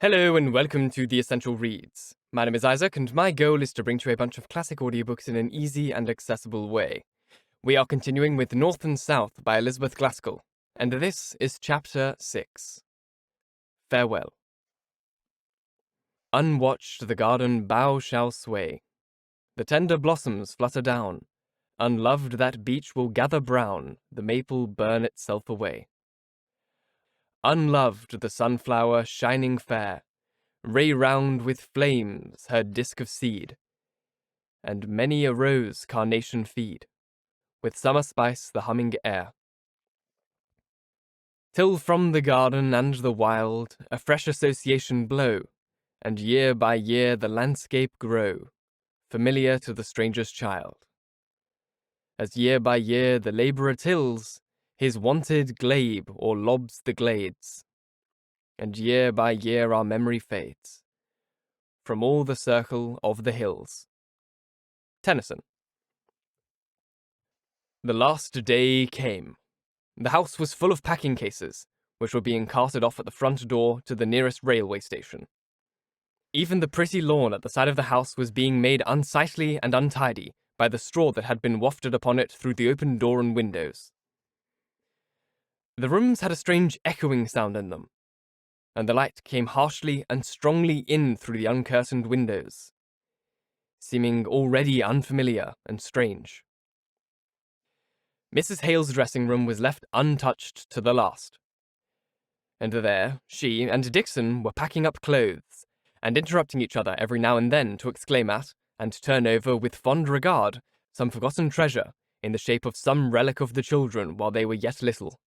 Hello and welcome to The Essential Reads. My name is Isaac and my goal is to bring to you a bunch of classic audiobooks in an easy and accessible way. We are continuing with North and South by Elizabeth Gaskell, and this is Chapter 6. Farewell. Unwatched the garden bough shall sway. The tender blossoms flutter down. Unloved that beech will gather brown, the maple burn itself away. Unloved the sunflower shining fair, ray round with flames her disk of seed, and many a rose carnation feed, with summer spice the humming air. Till from the garden and the wild a fresh association blow, and year by year the landscape grow, familiar to the stranger's child. As year by year the labourer tills his wonted glebe or lobs the glades, and year by year our memory fades from all the circle of the hills. Tennyson. The last day came. The house was full of packing cases, which were being carted off at the front door to the nearest railway station. Even the pretty lawn at the side of the house was being made unsightly and untidy by the straw that had been wafted upon it through the open door and windows. The rooms had a strange echoing sound in them, and the light came harshly and strongly in through the uncurtained windows, seeming already unfamiliar and strange. Mrs. Hale's dressing room was left untouched to the last, and there she and Dixon were packing up clothes, and interrupting each other every now and then to exclaim at, and turn over with fond regard, some forgotten treasure in the shape of some relic of the children while they were yet little.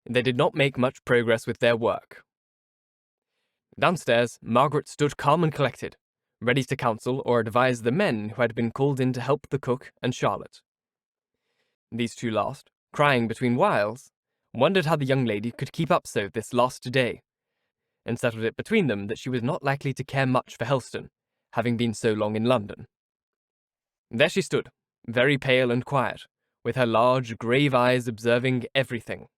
They did not make much progress with their work. Downstairs, Margaret stood calm and collected, ready to counsel or advise the men who had been called in to help the cook and Charlotte. These two last, crying between whiles, wondered how the young lady could keep up so this last day, and settled it between them that she was not likely to care much for Helstone, having been so long in London. There she stood, very pale and quiet, with her large, grave eyes observing everything,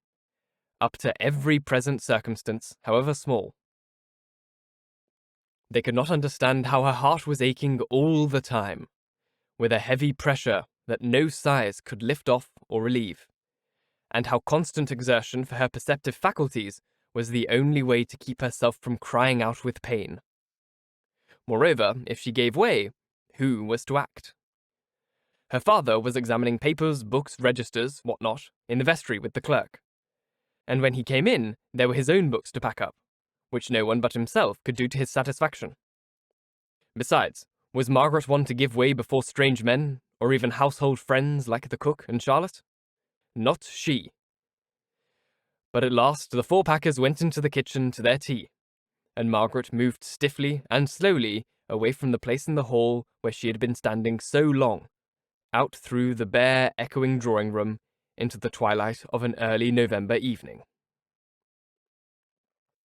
up to every present circumstance, however small. They could not understand how her heart was aching all the time, with a heavy pressure that no sighs could lift off or relieve, and how constant exertion for her perceptive faculties was the only way to keep herself from crying out with pain. Moreover, if she gave way, who was to act? Her father was examining papers, books, registers, what not, in the vestry with the clerk, and when he came in, there were his own books to pack up, which no one but himself could do to his satisfaction. Besides, was Margaret one to give way before strange men, or even household friends like the cook and Charlotte? Not she. But at last the four packers went into the kitchen to their tea, and Margaret moved stiffly and slowly away from the place in the hall where she had been standing so long, out through the bare, echoing drawing-room, into the twilight of an early November evening.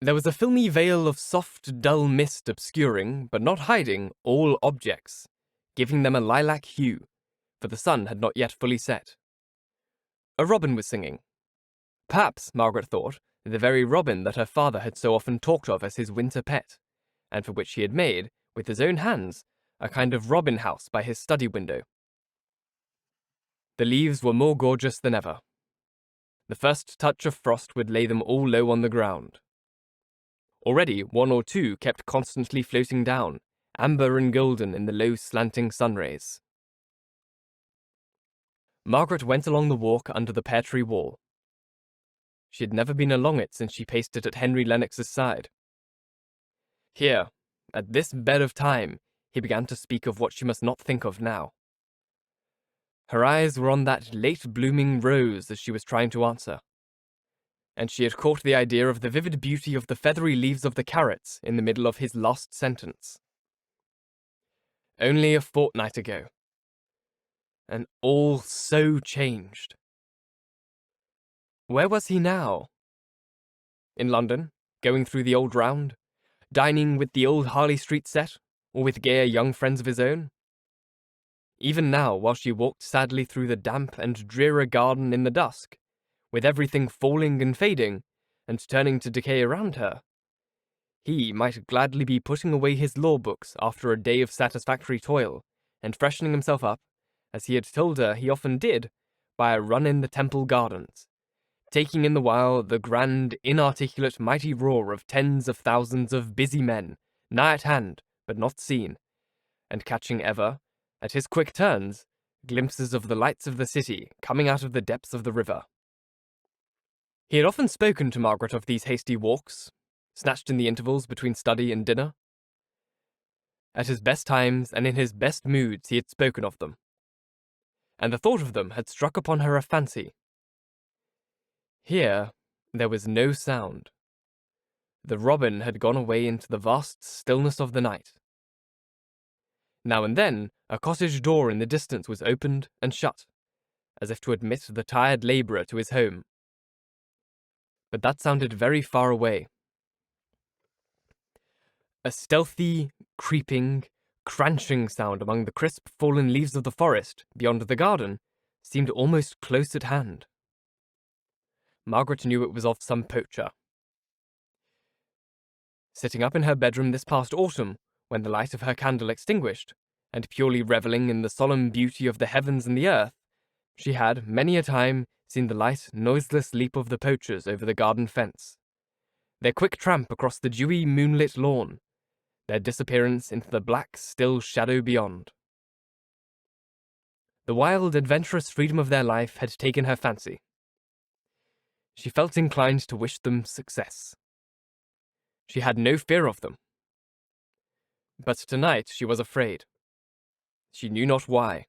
There was a filmy veil of soft, dull mist obscuring, but not hiding, all objects, giving them a lilac hue, for the sun had not yet fully set. A robin was singing. Perhaps, Margaret thought, the very robin that her father had so often talked of as his winter pet, and for which he had made, with his own hands, a kind of robin house by his study window. The leaves were more gorgeous than ever. The first touch of frost would lay them all low on the ground. Already one or two kept constantly floating down, amber and golden in the low slanting sunrays. Margaret went along the walk under the pear-tree wall. She had never been along it since she paced it at Henry Lennox's side. Here, at this bed of time, he began to speak of what she must not think of now. Her eyes were on that late-blooming rose as she was trying to answer, and she had caught the idea of the vivid beauty of the feathery leaves of the carrots in the middle of his last sentence. Only a fortnight ago, and all so changed. Where was he now? In London, going through the old round, dining with the old Harley Street set, or with gayer young friends of his own? Even now, while she walked sadly through the damp and dreary garden in the dusk, with everything falling and fading, and turning to decay around her, He might gladly be putting away his law books after a day of satisfactory toil, and freshening himself up, as he had told her he often did, by a run in the temple gardens, taking in the while the grand, inarticulate, mighty roar of tens of thousands of busy men, nigh at hand, but not seen, and catching ever, at his quick turns, glimpses of the lights of the city coming out of the depths of the river. He had often spoken to Margaret of these hasty walks, snatched in the intervals between study and dinner. At his best times and in his best moods he had spoken of them, and the thought of them had struck upon her a fancy. Here there was no sound. The robin had gone away into the vast stillness of the night. Now and then a cottage door in the distance was opened and shut, as if to admit the tired labourer to his home. But that sounded very far away. A stealthy, creeping, crunching sound among the crisp fallen leaves of the forest beyond the garden seemed almost close at hand. Margaret knew it was of some poacher. Sitting up in her bedroom this past autumn, when the light of her candle extinguished, and purely revelling in the solemn beauty of the heavens and the earth, she had many a time seen the light, noiseless leap of the poachers over the garden fence, their quick tramp across the dewy, moonlit lawn, their disappearance into the black, still shadow beyond. The wild, adventurous freedom of their life had taken her fancy. She felt inclined to wish them success. She had no fear of them. But tonight she was afraid. She knew not why.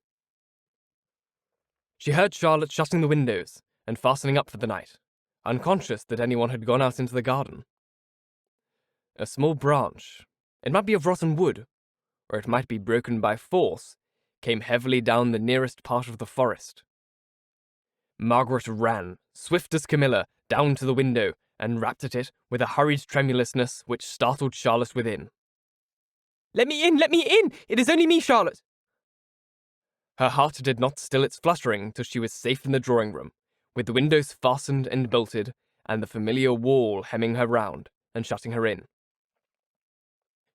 She heard Charlotte shutting the windows and fastening up for the night, unconscious that anyone had gone out into the garden. A small branch, it might be of rotten wood, or it might be broken by force, came heavily down the nearest part of the forest. Margaret ran, swift as Camilla, down to the window, and rapped at it with a hurried tremulousness which startled Charlotte within. "Let me in! Let me in! It is only me, Charlotte!" Her heart did not still its fluttering till she was safe in the drawing-room, with the windows fastened and bolted, and the familiar wall hemming her round, and shutting her in.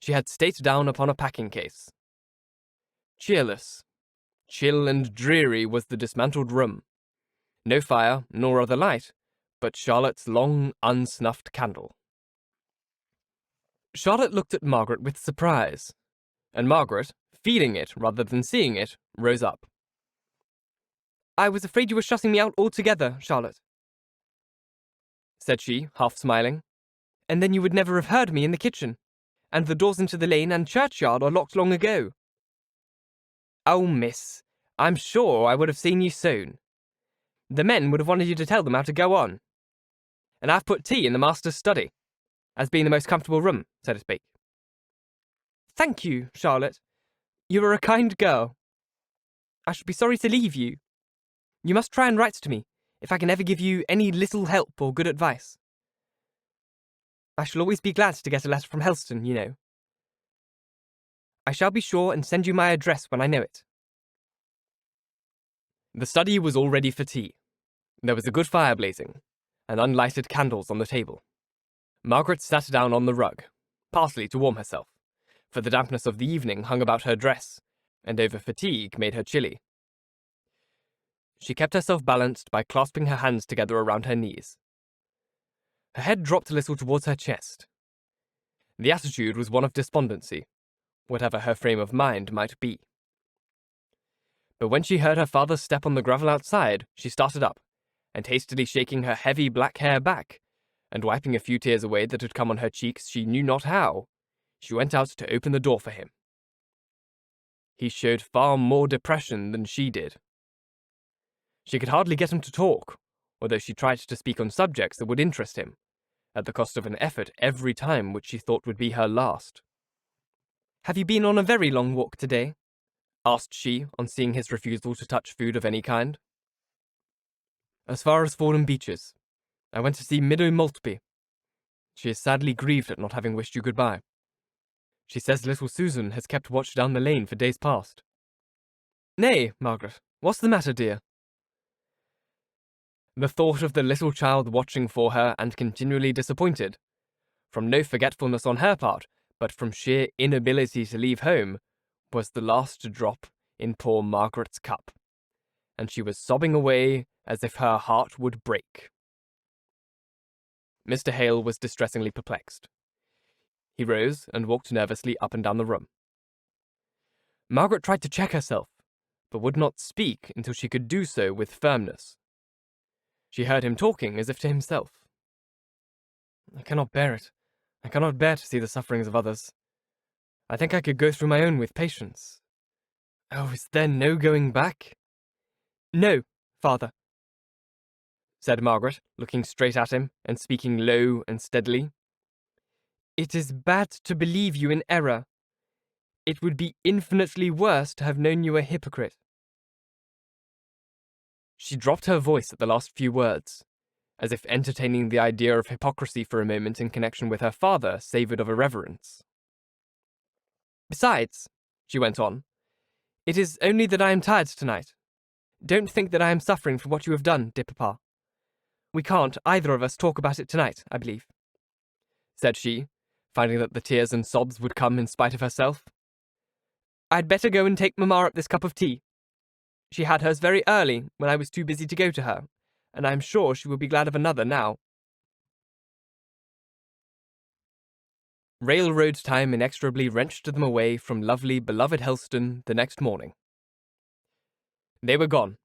She had sate down upon a packing-case. Cheerless, chill and dreary was the dismantled room. No fire, nor other light, but Charlotte's long, unsnuffed candle. Charlotte looked at Margaret with surprise, and Margaret, feeling it rather than seeing it, rose up. "I was afraid you were shutting me out altogether, Charlotte," said she, half smiling, "and then you would never have heard me in the kitchen, and the doors into the lane and churchyard are locked long ago." "Oh, miss, I'm sure I would have seen you soon. The men would have wanted you to tell them how to go on. And I've put tea in the master's study, as being the most comfortable room, so to speak." "Thank you, Charlotte. You are a kind girl. I should be sorry to leave you. You must try and write to me, if I can ever give you any little help or good advice. I shall always be glad to get a letter from Helstone, you know. I shall be sure and send you my address when I know it." The study was all ready for tea. There was a good fire blazing, and unlighted candles on the table. Margaret sat down on the rug, partly to warm herself, for the dampness of the evening hung about her dress, and over-fatigue made her chilly. She kept herself balanced by clasping her hands together around her knees. Her head dropped a little towards her chest. The attitude was one of despondency, whatever her frame of mind might be. But when she heard her father's step on the gravel outside, she started up, and hastily shaking her heavy black hair back, and wiping a few tears away that had come on her cheeks she knew not how, she went out to open the door for him. He showed far more depression than she did. She could hardly get him to talk, although she tried to speak on subjects that would interest him, at the cost of an effort every time which she thought would be her last. "Have you been on a very long walk today?" asked she, on seeing his refusal to touch food of any kind. "As far as Fordham Beeches. I went to see Widow Maltby. She is sadly grieved at not having wished you goodbye. She says little Susan has kept watch down the lane for days past." "Nay, Margaret, what's the matter, dear?" The thought of the little child watching for her and continually disappointed, from no forgetfulness on her part, but from sheer inability to leave home, was the last drop in poor Margaret's cup, and she was sobbing away as if her heart would break. Mr. Hale was distressingly perplexed. He rose and walked nervously up and down the room. Margaret tried to check herself, but would not speak until she could do so with firmness. She heard him talking as if to himself. "I cannot bear it. I cannot bear to see the sufferings of others. I think I could go through my own with patience. Oh, is there no going back?" "No, father," said Margaret, looking straight at him and speaking low and steadily. "It is bad to believe you in error. It would be infinitely worse to have known you a hypocrite." She dropped her voice at the last few words, as if entertaining the idea of hypocrisy for a moment in connection with her father savoured of irreverence. "Besides," she went on, "it is only that I am tired tonight. Don't think that I am suffering from what you have done, dear papa. We can't, either of us, talk about it tonight, I believe," said she, finding that the tears and sobs would come in spite of herself. "I'd better go and take Mamma up this cup of tea. She had hers very early, when I was too busy to go to her, and I am sure she will be glad of another now." Railroad time inexorably wrenched them away from lovely, beloved Helstone the next morning. They were gone.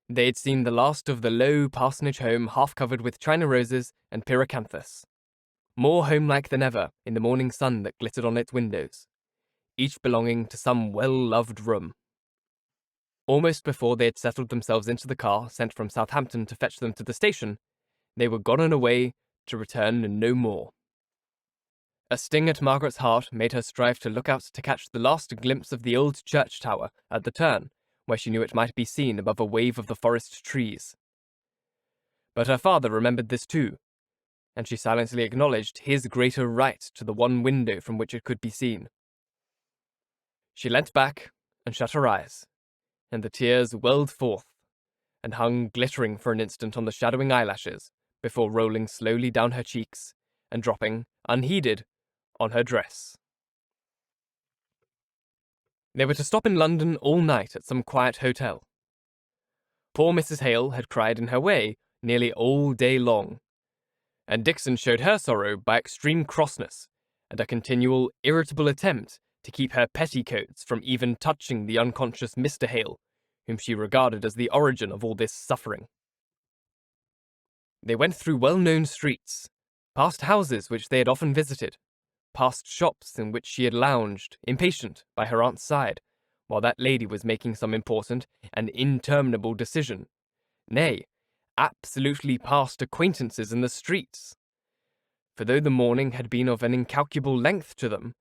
They had seen the last of the low parsonage home half-covered with china roses and pyracanthus, more homelike than ever in the morning sun that glittered on its windows, each belonging to some well-loved room. Almost before they had settled themselves into the car sent from Southampton to fetch them to the station, they were gone and away to return no more. A sting at Margaret's heart made her strive to look out to catch the last glimpse of the old church tower at the turn, where she knew it might be seen above a wave of the forest trees. But her father remembered this too, and she silently acknowledged his greater right to the one window from which it could be seen. She leant back and shut her eyes, and the tears welled forth, and hung glittering for an instant on the shadowing eyelashes, before rolling slowly down her cheeks, and dropping, unheeded, on her dress. They were to stop in London all night at some quiet hotel. Poor Mrs. Hale had cried in her way nearly all day long, and Dixon showed her sorrow by extreme crossness and a continual irritable attempt to keep her petticoats from even touching the unconscious Mr. Hale, whom she regarded as the origin of all this suffering. They went through well-known streets, past houses which they had often visited, past shops in which she had lounged, impatient, by her aunt's side, while that lady was making some important and interminable decision, nay, absolutely past acquaintances in the streets. For though the morning had been of an incalculable length to them,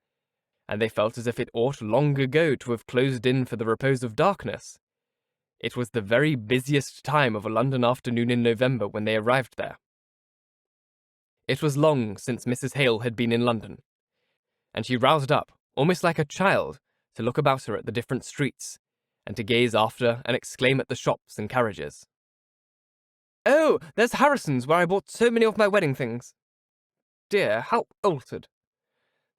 and they felt as if it ought long ago to have closed in for the repose of darkness, it was the very busiest time of a London afternoon in November when they arrived there. It was long since Mrs. Hale had been in London, and she roused up, almost like a child, to look about her at the different streets, and to gaze after and exclaim at the shops and carriages. "Oh, there's Harrison's, where I bought so many of my wedding things. Dear, how altered.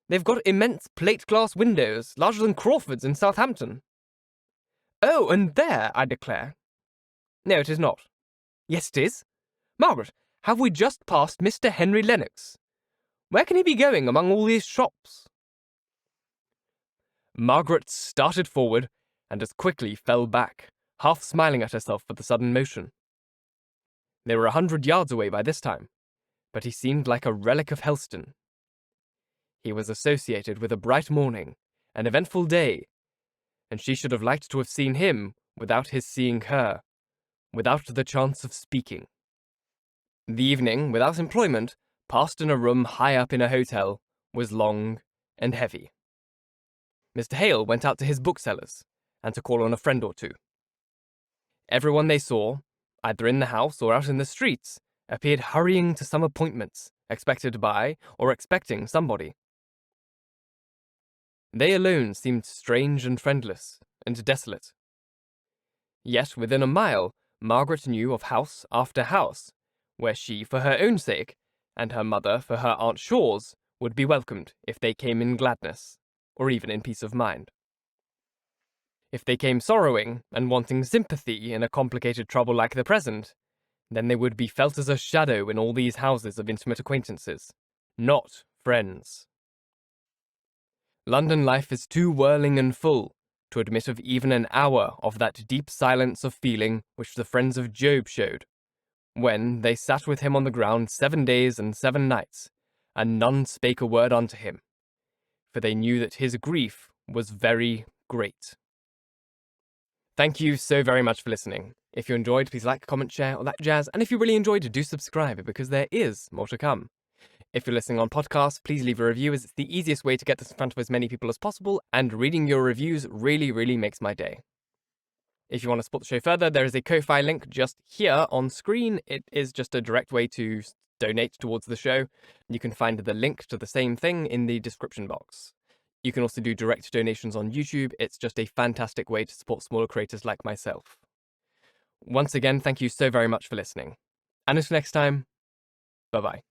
They've got immense plate-glass windows, larger than Crawford's in Southampton. Oh, and there, I declare. No, it is not. Yes, it is. Margaret, have we just passed Mr. Henry Lennox? Where can he be going among all these shops?" Margaret started forward, and as quickly fell back, half smiling at herself for the sudden motion. They were 100 yards away by this time, but he seemed like a relic of Helstone. He was associated with a bright morning, an eventful day, and she should have liked to have seen him without his seeing her, without the chance of speaking. The evening, without employment, passed in a room high up in a hotel, was long and heavy. Mr. Hale went out to his bookseller's, and to call on a friend or two. Everyone they saw, either in the house or out in the streets, appeared hurrying to some appointments, expected by or expecting somebody. They alone seemed strange and friendless, and desolate. Yet within a mile, Margaret knew of house after house, where she, for her own sake, and her mother, for her Aunt Shaw's, would be welcomed if they came in gladness, or even in peace of mind. If they came sorrowing and wanting sympathy in a complicated trouble like the present, then they would be felt as a shadow in all these houses of intimate acquaintances, not friends. London life is too whirling and full to admit of even an hour of that deep silence of feeling which the friends of Job showed, when they sat with him on the ground 7 days and 7 nights, and none spake a word unto him, for they knew that his grief was very great. Thank you so very much for listening. If you enjoyed, please like, comment, share, all that jazz, and if you really enjoyed, do subscribe, because there is more to come. If you're listening on podcasts, please leave a review, as it's the easiest way to get this in front of as many people as possible, and reading your reviews really, really makes my day. If you want to support the show further, there is a Ko-Fi link just here on screen. It is just a direct way to donate towards the show. You can find the link to the same thing in the description box. You can also do direct donations on YouTube. It's just a fantastic way to support smaller creators like myself. Once again, thank you so very much for listening. And until next time, bye-bye.